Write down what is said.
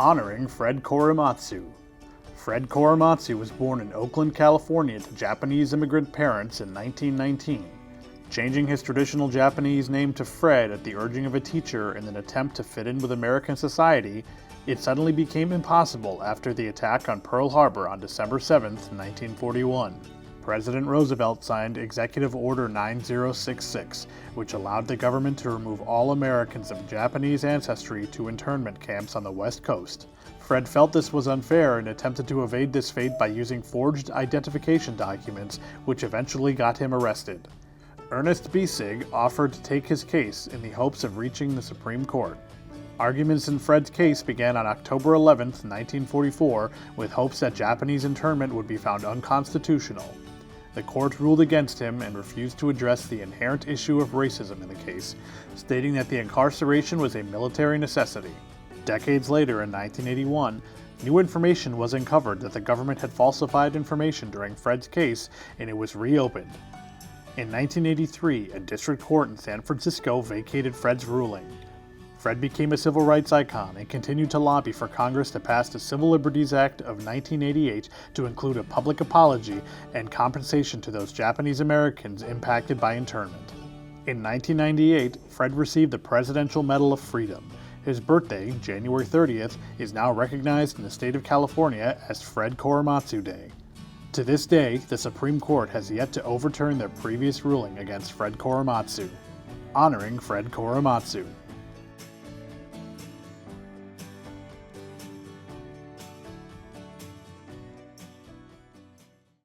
Honoring Fred Korematsu. Fred Korematsu was born in Oakland, California to Japanese immigrant parents in 1919. Changing his traditional Japanese name to Fred at the urging of a teacher in an attempt to fit in with American society, it suddenly became impossible after the attack on Pearl Harbor on December 7, 1941. President Roosevelt signed Executive Order 9066, which allowed the government to remove all Americans of Japanese ancestry to internment camps on the West Coast. Fred felt this was unfair and attempted to evade this fate by using forged identification documents, which eventually got him arrested. Ernest Bisig offered to take his case in the hopes of reaching the Supreme Court. Arguments in Fred's case began on October 11, 1944, with hopes that Japanese internment would be found unconstitutional. The court ruled against him and refused to address the inherent issue of racism in the case, stating that the incarceration was a military necessity. Decades later, in 1981, new information was uncovered that the government had falsified information during Fred's case, and it was reopened. In 1983, a district court in San Francisco vacated Fred's ruling. Fred became a civil rights icon and continued to lobby for Congress to pass the Civil Liberties Act of 1988 to include a public apology and compensation to those Japanese Americans impacted by internment. In 1998, Fred received the Presidential Medal of Freedom. His birthday, January 30th, is now recognized in the state of California as Fred Korematsu Day. To this day, the Supreme Court has yet to overturn their previous ruling against Fred Korematsu. Honoring Fred Korematsu.